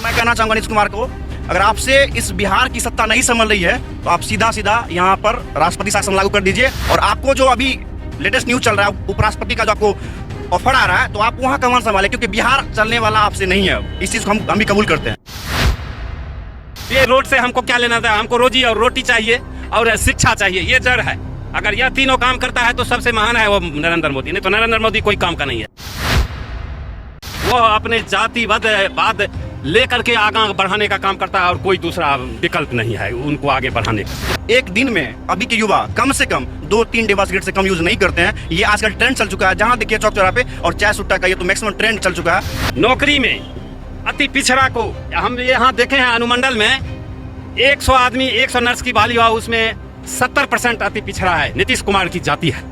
मैं कहना चाहूंगा नीतीश कुमार को, अगर आपसे इस बिहार की सत्ता नहीं संभल रही है तो आप सीधा सीधा यहाँ पर राष्ट्रपति शासन लागू कर दीजिए। और आपको जो अभी लेटेस्ट न्यूज चल रहा है उपराष्ट्रपति का जो आपको ऑफर आ रहा है, तो आप वहाँ कमान संभालें, क्योंकि बिहार चलने वाला आपसे नहीं है। इस चीज को हम भी कबूल करते हैं। ये रोड से हमको क्या लेना था? हमको रोजी और रोटी चाहिए और शिक्षा चाहिए, ये जड़ है। अगर यह तीनों काम करता है तो सबसे महान है वो नरेंद्र मोदी। नहीं तो नरेंद्र मोदी कोई काम का नहीं है। वो अपने जातिवाद लेकर के आगे बढ़ाने का काम करता है और कोई दूसरा विकल्प नहीं है उनको आगे बढ़ाने का। एक दिन में अभी के युवा कम से कम 2-3 डिब्बा सिगरेट से कम यूज नहीं करते हैं। ये आजकल ट्रेंड चल चुका है, जहां देखिए चौक चौराहे पे और चाय सुट्टा का ये तो मैक्सिमम ट्रेंड चल चुका है। नौकरी में अति पिछड़ा को हम यहाँ देखे हैं, अनुमंडल में 100 आदमी 100 नर्स की बहाली हुआ, उसमें 70% अति पिछड़ा है, नीतीश कुमार की जाति है।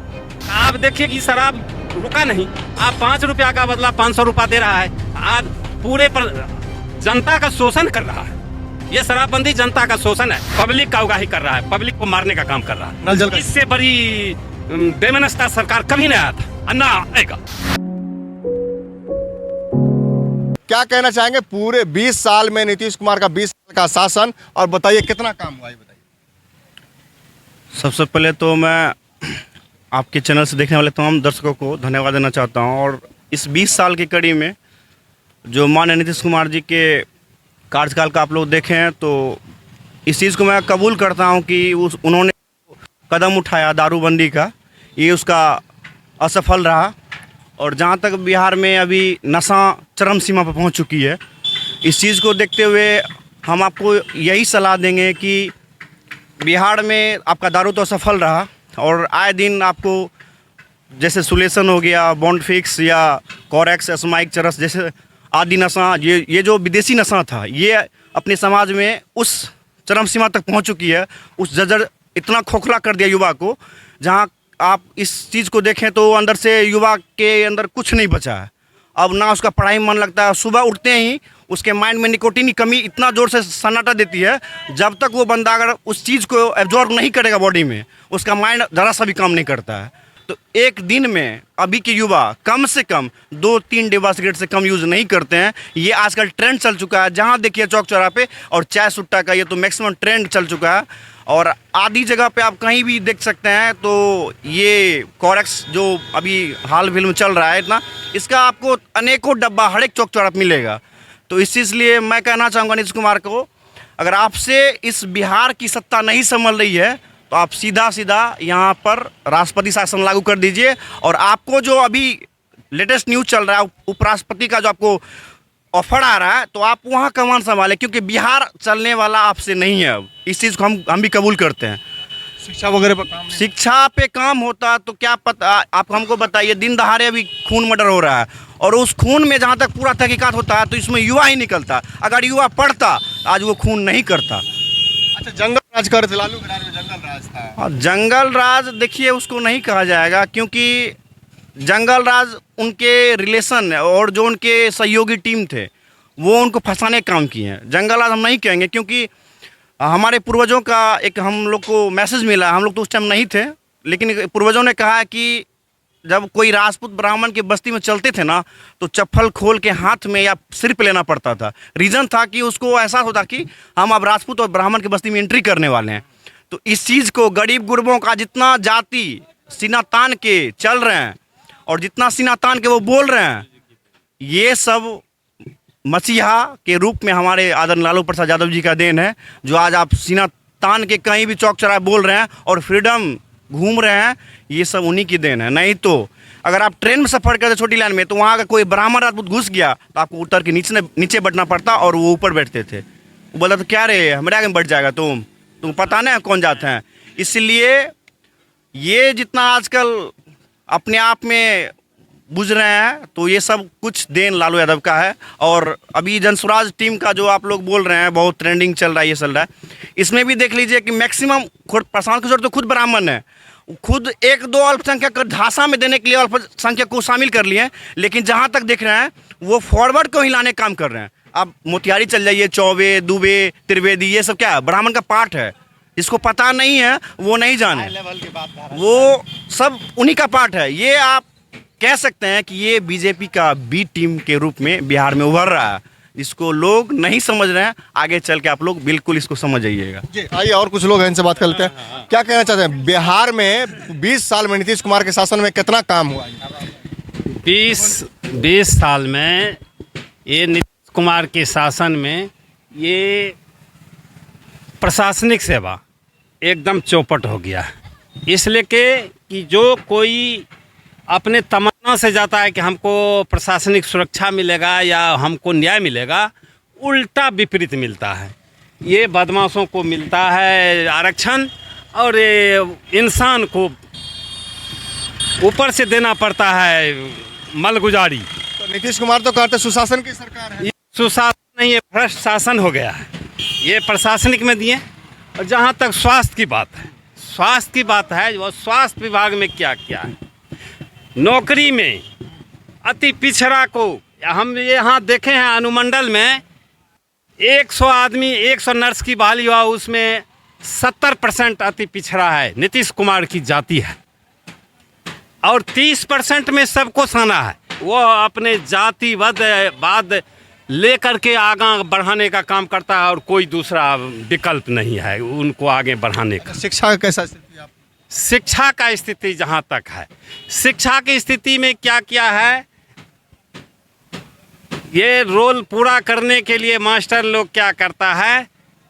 आप देखिए कि शराब रुका नहीं, आप 5 रुपया का बदला 500 रुपया दे रहा है। आज पूरे पर जनता का शोषण कर रहा है। ये शराबबंदी जनता का शोषण है, पब्लिक का उगाही कर रहा है, पब्लिक को मारने का काम कर रहा है। नल जल इससे बड़ी बेमनस्ता सरकार कभी नहीं आया था, अन्ना आएगा। क्या कहना चाहेंगे पूरे 20 साल में नीतीश कुमार का 20 साल का शासन, और बताइए कितना काम हुआ है बताइए। सबसे पहले तो मैं आपके चैनल से देखने वाले तमाम दर्शकों को धन्यवाद देना चाहता हूं। और इस 20 साल की कड़ी में जो माननीय नीतीश कुमार जी के कार्यकाल का आप लोग देखें हैं, तो इस चीज़ को मैं कबूल करता हूं कि उन्होंने कदम उठाया दारूबंदी का, ये उसका असफल रहा। और जहां तक बिहार में अभी नशा चरम सीमा पर पहुंच चुकी है, इस चीज़ को देखते हुए हम आपको यही सलाह देंगे कि बिहार में आपका दारू तो असफल रहा, और आए दिन आपको जैसे सुलेसन हो गया, बॉन्ड फिक्स या कोरेक्स, एस्माइक, चरस जैसे आदि नशा, ये जो विदेशी नशा था, ये अपने समाज में उस चरम सीमा तक पहुंच चुकी है। उस जर्जर इतना खोखला कर दिया युवा को, जहां आप इस चीज़ को देखें तो अंदर से युवा के अंदर कुछ नहीं बचा है। अब ना उसका पढ़ाई में मन लगता है, सुबह उठते ही उसके माइंड में निकोटीन की कमी इतना ज़ोर से सन्नाटा देती है, जब तक वो बंदा अगर उस चीज़ को एब्जॉर्ब नहीं करेगा बॉडी में, उसका माइंड ज़रा सा भी काम नहीं करता है। तो एक दिन में अभी के युवा कम से कम 2-3 डिब्बा सिगरेट से कम यूज़ नहीं करते हैं। ये आजकल ट्रेंड चल चुका है, जहाँ देखिए चौक चौराहे पे और चाय सुट्टा का ये तो मैक्सिमम ट्रेंड चल चुका है। और आधी जगह पे आप कहीं भी देख सकते हैं तो ये कोरेक्स जो अभी हाल फिल्म चल रहा है इतना, इसका आपको अनेकों डब्बा हर एक चौक चौराहे मिलेगा। तो इस इसलिए मैं कहना चाहूँगा नीतीश कुमार को, अगर आपसे इस बिहार की सत्ता नहीं संभल रही है तो आप सीधा सीधा यहाँ पर राष्ट्रपति शासन लागू कर दीजिए। और आपको जो अभी लेटेस्ट न्यूज़ चल रहा है उपराष्ट्रपति का जो आपको ऑफर आ रहा है, तो आप वहाँ कमान संभालें, क्योंकि बिहार चलने वाला आपसे नहीं है। अब इस चीज़ को हम भी कबूल करते हैं। शिक्षा वगैरह पर काम नहीं। शिक्षा पे काम होता तो क्या पता, आप हमको बताइए, दिन दहाड़े अभी खून मर्डर हो रहा है, और उस खून में जहाँ तक पूरा तहकीकात होता है तो इसमें युवा ही निकलता। अगर युवा पढ़ता आज वो खून नहीं करता। अच्छा, जंगल राज कर थे, लालू के राज में जंगल राज था। और जंगल राज देखिए उसको नहीं कहा जाएगा, क्योंकि जंगल राज उनके रिलेशन और जो उनके सहयोगी टीम थे वो उनको फंसाने का काम किए हैं। जंगल राज हम नहीं कहेंगे, क्योंकि हमारे पूर्वजों का एक हम लोग को मैसेज मिला, हम लोग तो उस टाइम नहीं थे, लेकिन पूर्वजों ने कहा कि जब कोई राजपूत ब्राह्मण की बस्ती में चलते थे ना, तो चप्पल खोल के हाथ में या सिर पे लेना पड़ता था। रीज़न था कि उसको एहसास होता कि हम अब राजपूत और ब्राह्मण की बस्ती में एंट्री करने वाले हैं। तो इस चीज़ को गरीब गुरबों का जितना जाति सीना तान के चल रहे हैं और जितना सीना तान के वो बोल रहे हैं, ये सब मसीहा के रूप में हमारे आदरणीय लालू प्रसाद यादव जी का देन है, जो आज आप सीना तान के कहीं भी चौक चौराहे बोल रहे हैं और फ्रीडम घूम रहे हैं। ये सब उन्हीं की देन है। नहीं तो अगर आप ट्रेन में सफ़र करते छोटी लाइन में, तो वहाँ का कोई ब्राह्मण राजपूत घुस गया तो आपको उतर के नीचे बैठना पड़ता, और वो ऊपर बैठते थे। वो बोला तो क्या रे, हमारे आगे बैठ जाएगा तुम पता नहीं कौन जाते हैं। इसलिए ये जितना आजकल अपने आप में बुझ रहे हैं, तो ये सब कुछ देन लालू यादव का है। और अभी जनसुराज टीम का जो आप लोग बोल रहे हैं बहुत ट्रेंडिंग चल रहा है, ये चल रहा है, इसमें भी देख लीजिए कि मैक्सिमम खुद प्रशांत किशोर तो खुद ब्राह्मण है, खुद 1-2 अल्पसंख्यक को झांसा में देने के लिए अल्पसंख्यक को शामिल कर लिए हैं, लेकिन जहाँ तक देख रहे हैं वो फॉरवर्ड को हिलाने काम कर रहे हैं। अब मोतिहारी चल जाइए, चौबे, दुबे, त्रिवेदी, ये सब क्या है, ब्राह्मण का पार्ट है। जिसको पता नहीं है वो नहीं जाने, वो सब उन्हीं का पार्ट है। ये आप कह सकते हैं कि ये बीजेपी का बी टीम के रूप में बिहार में उभर रहा है। इसको लोग नहीं समझ रहे हैं, आगे चल के आप लोग बिल्कुल इसको समझ जाइएगा। जी आइए और कुछ लोग हैं, इनसे बात कर लेते हैं। क्या कहना चाहते हैं, बिहार में 20 साल में नीतीश कुमार के शासन में कितना काम हुआ? 20 साल में ये नीतीश कुमार के शासन में ये प्रशासनिक सेवा एकदम चौपट हो गया है। इसलिए कि जो कोई अपने तमन्ना से जाता है कि हमको प्रशासनिक सुरक्षा मिलेगा या हमको न्याय मिलेगा, उल्टा विपरीत मिलता है। ये बदमाशों को मिलता है आरक्षण और ये इंसान को ऊपर से देना पड़ता है मलगुजारी। तो नीतीश कुमार तो कहते सुशासन की सरकार है। ये सुशासन नहीं, ये भ्रष्ट शासन हो गया है। ये प्रशासनिक में दिए। और जहाँ तक स्वास्थ्य की बात है, स्वास्थ्य की बात है, वो स्वास्थ्य विभाग में क्या क्या है। नौकरी में अति पिछड़ा को हम यहाँ देखे हैं, अनुमंडल में 100 आदमी 100 नर्स की बहाली हुआ, उसमें 70% अति पिछड़ा है, नीतीश कुमार की जाति है। और 30% में सबको साना है, वो अपने जातिवाद लेकर के आगे बढ़ाने का काम करता है और कोई दूसरा विकल्प नहीं है उनको आगे बढ़ाने का। शिक्षा का कैसा स्थिति है? शिक्षा का स्थिति जहाँ तक है, शिक्षा की स्थिति में क्या क्या है, ये रोल पूरा करने के लिए मास्टर लोग क्या करता है,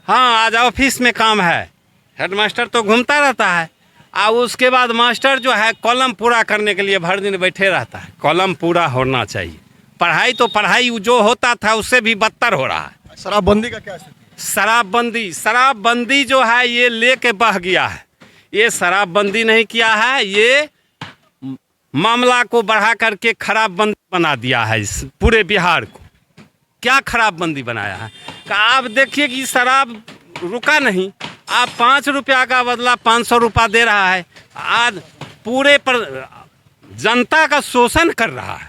हाँ आज ऑफिस में काम है, हेडमास्टर तो घूमता रहता है, और उसके बाद मास्टर जो है कॉलम पूरा करने के लिए भर दिन बैठे रहता है। कॉलम पूरा होना चाहिए। पढ़ाई तो पढ़ाई जो होता था उससे भी बदतर हो रहा है। शराबबंदी का क्या स्थिति? शराबबंदी जो है ये लेके बह गया है। ये शराबबंदी नहीं किया है, ये मामला को बढ़ा करके खराबबंदी बना दिया है इस पूरे बिहार को। क्या खराबबंदी बनाया है कि आप देखिए कि शराब रुका नहीं, आप 5 रुपया का बदला 500 रुपया दे रहा है। आज पूरे पर जनता का शोषण कर रहा है।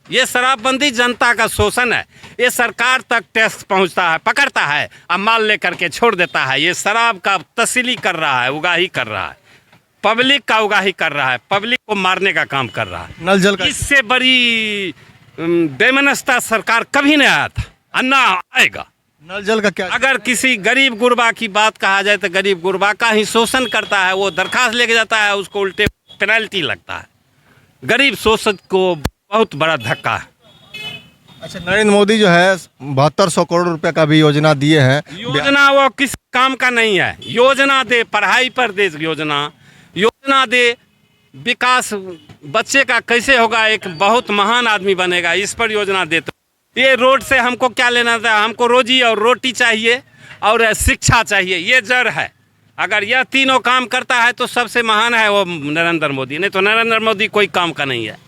ये शराबबंदी जनता का शोषण है। ये सरकार तक टैक्स पहुंचता है, पकड़ता है और माल लेकर के छोड़ देता है। ये शराब का तस्लीम कर रहा है, उगाही कर रहा है, पब्लिक का उगाही कर रहा है, पब्लिक को मारने का काम कर रहा है। नल जल का इससे बड़ी बेमनस्ता सरकार कभी नहीं आया था और ना आएगा। नल जल का क्या? अगर किसी गरीब गुरबा की बात कहा जाए तो गरीब गुरबा का ही शोषण करता है। वो दरखास्त लेके जाता है, उसको उल्टे पेनल्टी लगता है। गरीब शोषक को बहुत बड़ा धक्का है। अच्छा, नरेंद्र मोदी जो है 7200 करोड़ रुपए का भी योजना दिए हैं। योजना वो किस काम का नहीं है। योजना दे, पढ़ाई पर दे, योजना दे, विकास बच्चे का कैसे होगा, एक बहुत महान आदमी बनेगा, इस पर योजना दे। तो ये रोड से हमको क्या लेना था, हमको रोजी और रोटी चाहिए और शिक्षा चाहिए, ये जड़ है। अगर यह तीनों काम करता है तो सबसे महान है वो नरेंद्र मोदी, नहीं तो नरेंद्र मोदी कोई काम का नहीं है।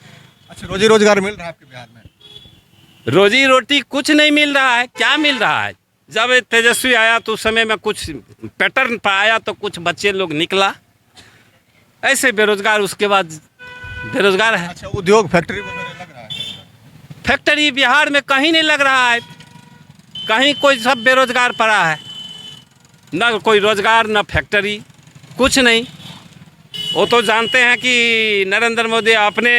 अच्छा, रोजी रोजगार मिल रहा है आपके बिहार में? रोजी रोटी कुछ नहीं मिल रहा है। क्या मिल रहा है? जब तेजस्वी आया तो उस समय में कुछ पैटर्न पर आया तो कुछ बच्चे लोग निकला, ऐसे बेरोजगार उसके बाद बेरोजगार है। अच्छा, उद्योग फैक्ट्री वगैरह लग रहा है? फैक्ट्री बिहार में कहीं नहीं लग रहा है, कहीं कोई सब बेरोजगार पड़ा है, न कोई रोजगार न फैक्ट्री, कुछ नहीं। वो तो जानते हैं कि नरेंद्र मोदी अपने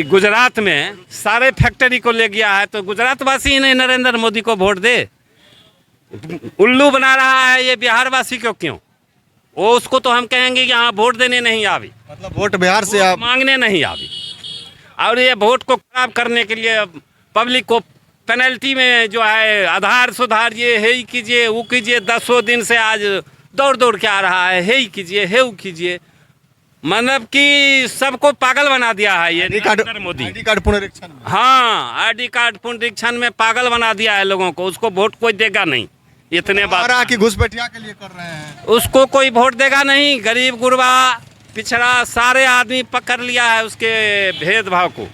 गुजरात में सारे फैक्ट्री को ले गया है, तो गुजरात वासी ही नहीं नरेंद्र मोदी को वोट दे। उल्लू बना रहा है ये बिहार वासी को क्यों? वो उसको तो हम कहेंगे कि हाँ वोट देने नहीं आवी, मतलब वोट बिहार से आप मांगने नहीं आवी। और ये वोट को खराब करने के लिए पब्लिक को पेनल्टी में जो है आधार सुधार, ये है ही कीजिए, वो कीजिए। 10 दिन से आज दौड़ दौड़ के आ रहा है, ही कीजिए, है वो कीजिए, मतलब कि सबको पागल बना दिया है ये नरेंद्र मोदी। आईडी कार्ड पुनरीक्षण में। हाँ, आईडी कार्ड पुनरीक्षण में पागल बना दिया है लोगों को। उसको वोट कोई देगा नहीं। इतने बात की घुसपैठिया के लिए कर रहे हैं, उसको कोई वोट देगा नहीं। गरीब गुरबा पिछड़ा सारे आदमी पकड़ लिया है उसके भेदभाव को।